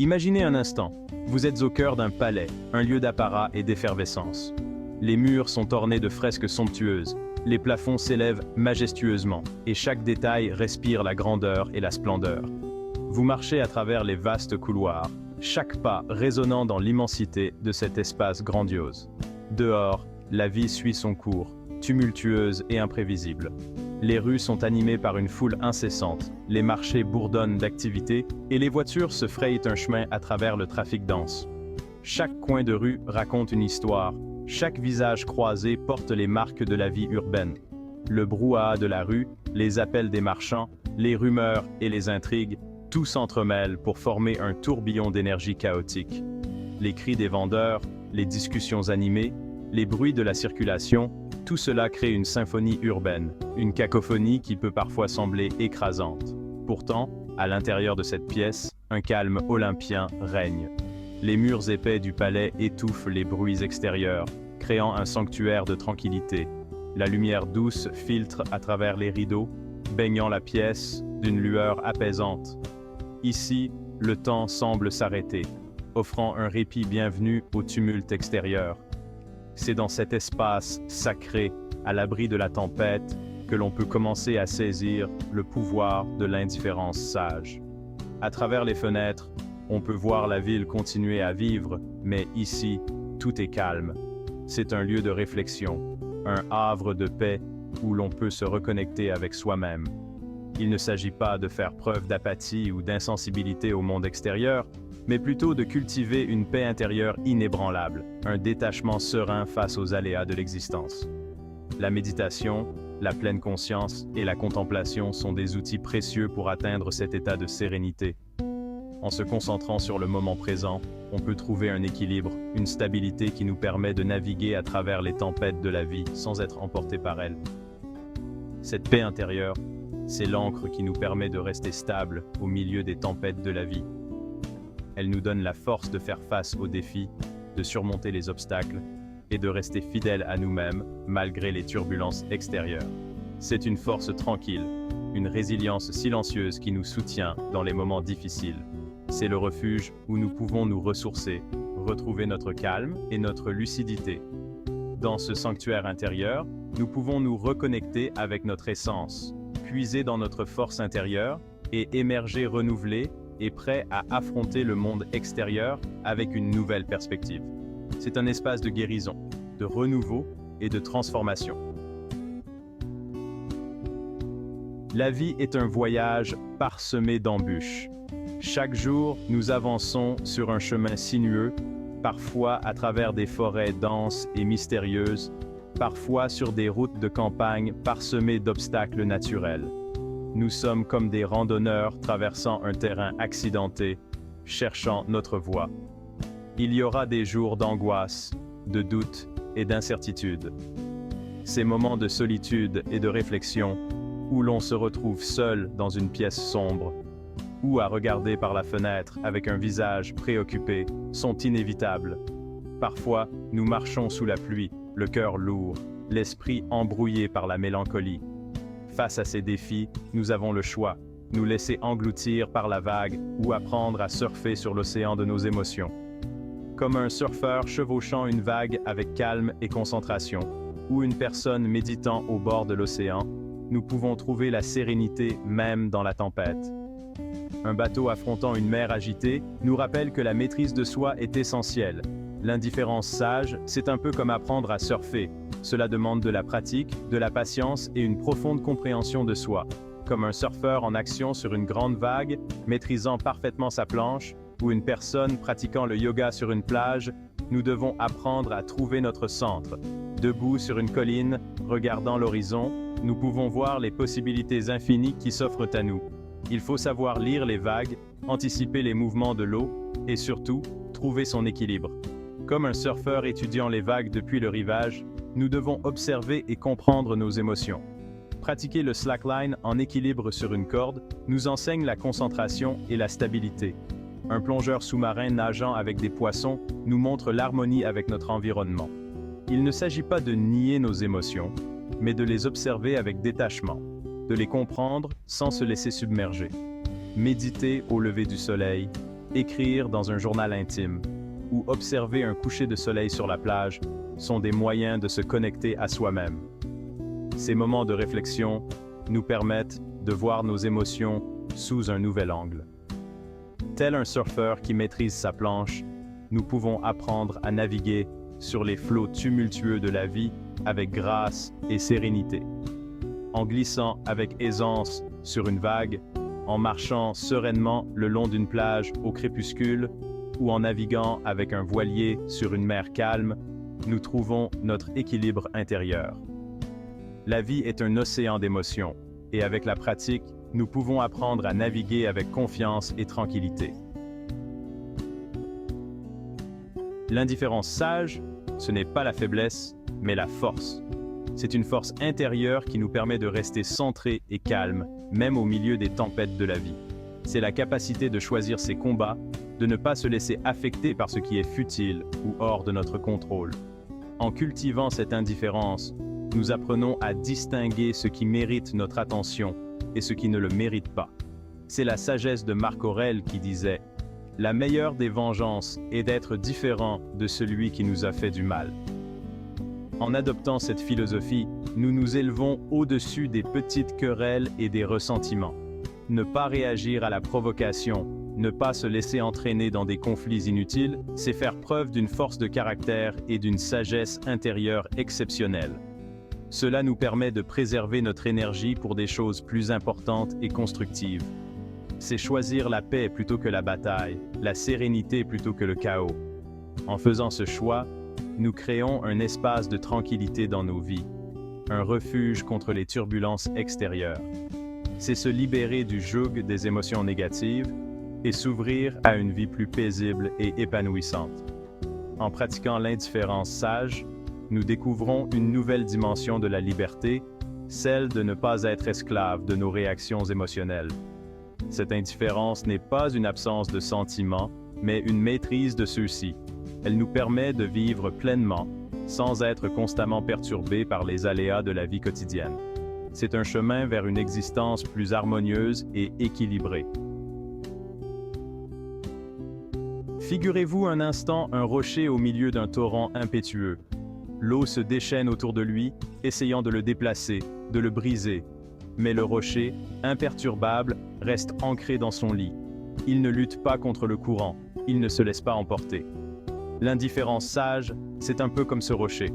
Imaginez un instant, vous êtes au cœur d'un palais, un lieu d'apparat et d'effervescence. Les murs sont ornés de fresques somptueuses, les plafonds s'élèvent majestueusement, et chaque détail respire la grandeur et la splendeur. Vous marchez à travers les vastes couloirs, chaque pas résonnant dans l'immensité de cet espace grandiose. Dehors, la vie suit son cours, tumultueuse et imprévisible. Les rues sont animées par une foule incessante, les marchés bourdonnent d'activité et les voitures se frayent un chemin à travers le trafic dense. Chaque coin de rue raconte une histoire, chaque visage croisé porte les marques de la vie urbaine. Le brouhaha de la rue, les appels des marchands, les rumeurs et les intrigues, tout s'entremêle pour former un tourbillon d'énergie chaotique. Les cris des vendeurs, les discussions animées, les bruits de la circulation, tout cela crée une symphonie urbaine, une cacophonie qui peut parfois sembler écrasante. Pourtant, à l'intérieur de cette pièce, un calme olympien règne. Les murs épais du palais étouffent les bruits extérieurs, créant un sanctuaire de tranquillité. La lumière douce filtre à travers les rideaux, baignant la pièce d'une lueur apaisante. Ici, le temps semble s'arrêter, offrant un répit bienvenu au tumulte extérieur. C'est dans cet espace sacré, à l'abri de la tempête, que l'on peut commencer à saisir le pouvoir de l'indifférence sage. À travers les fenêtres, on peut voir la ville continuer à vivre, mais ici, tout est calme. C'est un lieu de réflexion, un havre de paix où l'on peut se reconnecter avec soi-même. Il ne s'agit pas de faire preuve d'apathie ou d'insensibilité au monde extérieur, mais plutôt de cultiver une paix intérieure inébranlable, un détachement serein face aux aléas de l'existence. La méditation, la pleine conscience et la contemplation sont des outils précieux pour atteindre cet état de sérénité. En se concentrant sur le moment présent, on peut trouver un équilibre, une stabilité qui nous permet de naviguer à travers les tempêtes de la vie sans être emporté par elles. Cette paix intérieure, c'est l'encre qui nous permet de rester stable au milieu des tempêtes de la vie. Elle nous donne la force de faire face aux défis, de surmonter les obstacles et de rester fidèles à nous-mêmes malgré les turbulences extérieures. C'est une force tranquille, une résilience silencieuse qui nous soutient dans les moments difficiles. C'est le refuge où nous pouvons nous ressourcer, retrouver notre calme et notre lucidité. Dans ce sanctuaire intérieur, nous pouvons nous reconnecter avec notre essence, puiser dans notre force intérieure et émerger renouvelés et prêts à affronter le monde extérieur avec une nouvelle perspective. C'est un espace de guérison, de renouveau et de transformation. La vie est un voyage parsemé d'embûches. Chaque jour, nous avançons sur un chemin sinueux, parfois à travers des forêts denses et mystérieuses, parfois sur des routes de campagne parsemées d'obstacles naturels. Nous sommes comme des randonneurs traversant un terrain accidenté, cherchant notre voie. Il y aura des jours d'angoisse, de doute et d'incertitude. Ces moments de solitude et de réflexion, où l'on se retrouve seul dans une pièce sombre, ou à regarder par la fenêtre avec un visage préoccupé, sont inévitables. Parfois, nous marchons sous la pluie, le cœur lourd, l'esprit embrouillé par la mélancolie. Face à ces défis, nous avons le choix, nous laisser engloutir par la vague ou apprendre à surfer sur l'océan de nos émotions. Comme un surfeur chevauchant une vague avec calme et concentration, ou une personne méditant au bord de l'océan, nous pouvons trouver la sérénité même dans la tempête. Un bateau affrontant une mer agitée nous rappelle que la maîtrise de soi est essentielle. L'indifférence sage, c'est un peu comme apprendre à surfer. Cela demande de la pratique, de la patience et une profonde compréhension de soi. Comme un surfeur en action sur une grande vague, maîtrisant parfaitement sa planche, ou une personne pratiquant le yoga sur une plage, nous devons apprendre à trouver notre centre. Debout sur une colline, regardant l'horizon, nous pouvons voir les possibilités infinies qui s'offrent à nous. Il faut savoir lire les vagues, anticiper les mouvements de l'eau et surtout, trouver son équilibre. Comme un surfeur étudiant les vagues depuis le rivage, nous devons observer et comprendre nos émotions. Pratiquer le slackline en équilibre sur une corde nous enseigne la concentration et la stabilité. Un plongeur sous-marin nageant avec des poissons nous montre l'harmonie avec notre environnement. Il ne s'agit pas de nier nos émotions, mais de les observer avec détachement, de les comprendre sans se laisser submerger. Méditer au lever du soleil, écrire dans un journal intime ou observer un coucher de soleil sur la plage sont des moyens de se connecter à soi-même. Ces moments de réflexion nous permettent de voir nos émotions sous un nouvel angle. Tel un surfeur qui maîtrise sa planche, nous pouvons apprendre à naviguer sur les flots tumultueux de la vie avec grâce et sérénité. En glissant avec aisance sur une vague, en marchant sereinement le long d'une plage au crépuscule ou en naviguant avec un voilier sur une mer calme, nous trouvons notre équilibre intérieur. La vie est un océan d'émotions, et avec la pratique, nous pouvons apprendre à naviguer avec confiance et tranquillité. L'indifférence sage, ce n'est pas la faiblesse, mais la force. C'est une force intérieure qui nous permet de rester centrés et calmes, même au milieu des tempêtes de la vie. C'est la capacité de choisir ses combats, de ne pas se laisser affecter par ce qui est futile ou hors de notre contrôle. En cultivant cette indifférence, nous apprenons à distinguer ce qui mérite notre attention et ce qui ne le mérite pas. C'est la sagesse de Marc Aurèle qui disait « La meilleure des vengeances est d'être différent de celui qui nous a fait du mal ». En adoptant cette philosophie, nous nous élevons au-dessus des petites querelles et des ressentiments. Ne pas réagir à la provocation, ne pas se laisser entraîner dans des conflits inutiles, c'est faire preuve d'une force de caractère et d'une sagesse intérieure exceptionnelle. Cela nous permet de préserver notre énergie pour des choses plus importantes et constructives. C'est choisir la paix plutôt que la bataille, la sérénité plutôt que le chaos. En faisant ce choix, nous créons un espace de tranquillité dans nos vies, un refuge contre les turbulences extérieures. C'est se libérer du joug des émotions négatives et s'ouvrir à une vie plus paisible et épanouissante. En pratiquant l'indifférence sage, nous découvrons une nouvelle dimension de la liberté, celle de ne pas être esclave de nos réactions émotionnelles. Cette indifférence n'est pas une absence de sentiments, mais une maîtrise de ceux-ci. Elle nous permet de vivre pleinement, sans être constamment perturbés par les aléas de la vie quotidienne. C'est un chemin vers une existence plus harmonieuse et équilibrée. Figurez-vous un instant un rocher au milieu d'un torrent impétueux. L'eau se déchaîne autour de lui, essayant de le déplacer, de le briser. Mais le rocher, imperturbable, reste ancré dans son lit. Il ne lutte pas contre le courant, il ne se laisse pas emporter. L'indifférence sage, c'est un peu comme ce rocher.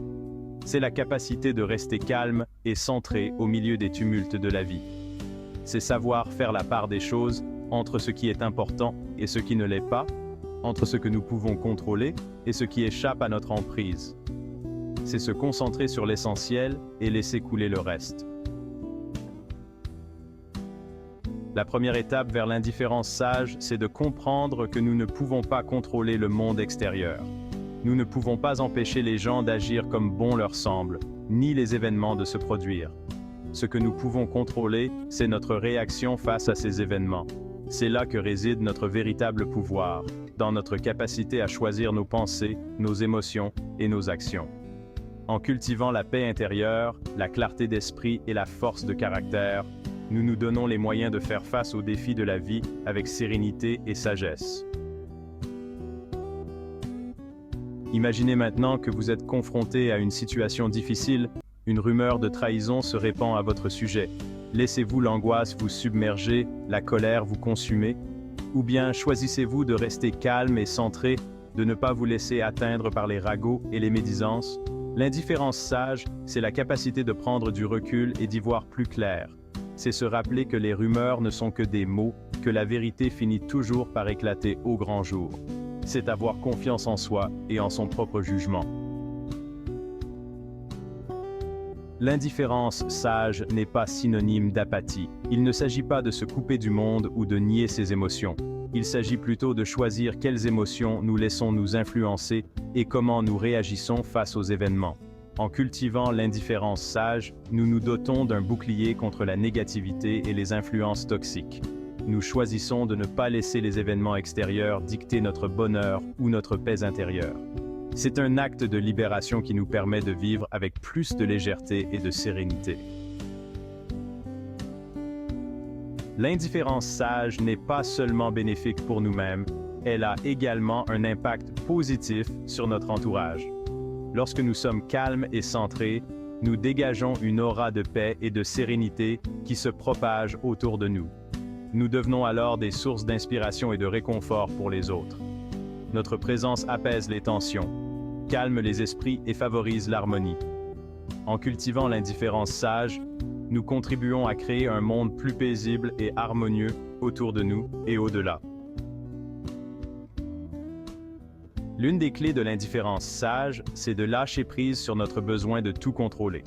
C'est la capacité de rester calme et centré au milieu des tumultes de la vie. C'est savoir faire la part des choses entre ce qui est important et ce qui ne l'est pas, entre ce que nous pouvons contrôler et ce qui échappe à notre emprise. C'est se concentrer sur l'essentiel et laisser couler le reste. La première étape vers l'indifférence sage, c'est de comprendre que nous ne pouvons pas contrôler le monde extérieur. Nous ne pouvons pas empêcher les gens d'agir comme bon leur semble, ni les événements de se produire. Ce que nous pouvons contrôler, c'est notre réaction face à ces événements. C'est là que réside notre véritable pouvoir, dans notre capacité à choisir nos pensées, nos émotions et nos actions. En cultivant la paix intérieure, la clarté d'esprit et la force de caractère, nous nous donnons les moyens de faire face aux défis de la vie avec sérénité et sagesse. Imaginez maintenant que vous êtes confronté à une situation difficile, une rumeur de trahison se répand à votre sujet. Laissez-vous l'angoisse vous submerger, la colère vous consumer, ou bien choisissez-vous de rester calme et centré, de ne pas vous laisser atteindre par les ragots et les médisances. L'indifférence sage, c'est la capacité de prendre du recul et d'y voir plus clair. C'est se rappeler que les rumeurs ne sont que des mots, que la vérité finit toujours par éclater au grand jour. C'est avoir confiance en soi et en son propre jugement. L'indifférence sage n'est pas synonyme d'apathie. Il ne s'agit pas de se couper du monde ou de nier ses émotions. Il s'agit plutôt de choisir quelles émotions nous laissons nous influencer et comment nous réagissons face aux événements. En cultivant l'indifférence sage, nous nous dotons d'un bouclier contre la négativité et les influences toxiques. Nous choisissons de ne pas laisser les événements extérieurs dicter notre bonheur ou notre paix intérieure. C'est un acte de libération qui nous permet de vivre avec plus de légèreté et de sérénité. L'indifférence sage n'est pas seulement bénéfique pour nous-mêmes, elle a également un impact positif sur notre entourage. Lorsque nous sommes calmes et centrés, nous dégageons une aura de paix et de sérénité qui se propage autour de nous. Nous devenons alors des sources d'inspiration et de réconfort pour les autres. Notre présence apaise les tensions, calme les esprits et favorise l'harmonie. En cultivant l'indifférence sage, nous contribuons à créer un monde plus paisible et harmonieux autour de nous et au-delà. L'une des clés de l'indifférence sage, c'est de lâcher prise sur notre besoin de tout contrôler.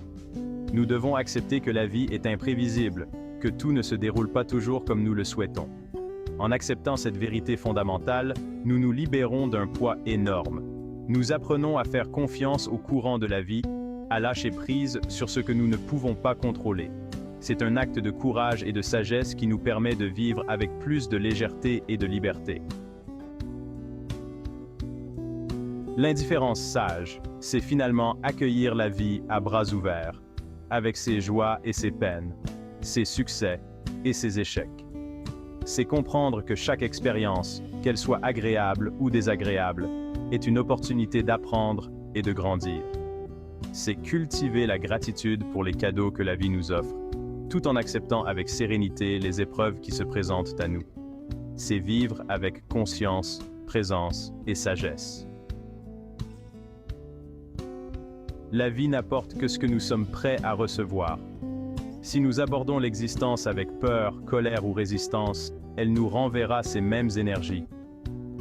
Nous devons accepter que la vie est imprévisible, que tout ne se déroule pas toujours comme nous le souhaitons. En acceptant cette vérité fondamentale, nous nous libérons d'un poids énorme. Nous apprenons à faire confiance au courant de la vie, à lâcher prise sur ce que nous ne pouvons pas contrôler. C'est un acte de courage et de sagesse qui nous permet de vivre avec plus de légèreté et de liberté. L'indifférence sage, c'est finalement accueillir la vie à bras ouverts, avec ses joies et ses peines, ses succès et ses échecs. C'est comprendre que chaque expérience, qu'elle soit agréable ou désagréable, est une opportunité d'apprendre et de grandir. C'est cultiver la gratitude pour les cadeaux que la vie nous offre, tout en acceptant avec sérénité les épreuves qui se présentent à nous. C'est vivre avec conscience, présence et sagesse. La vie n'apporte que ce que nous sommes prêts à recevoir. Si nous abordons l'existence avec peur, colère ou résistance, elle nous renverra ces mêmes énergies.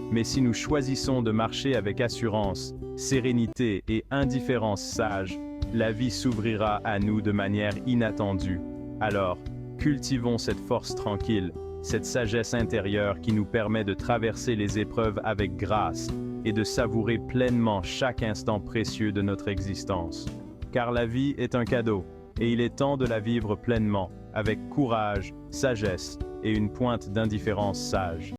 Mais si nous choisissons de marcher avec assurance, sérénité et indifférence sage, la vie s'ouvrira à nous de manière inattendue. Alors, cultivons cette force tranquille, cette sagesse intérieure qui nous permet de traverser les épreuves avec grâce et de savourer pleinement chaque instant précieux de notre existence. Car la vie est un cadeau, et il est temps de la vivre pleinement, avec courage, sagesse et une pointe d'indifférence sage.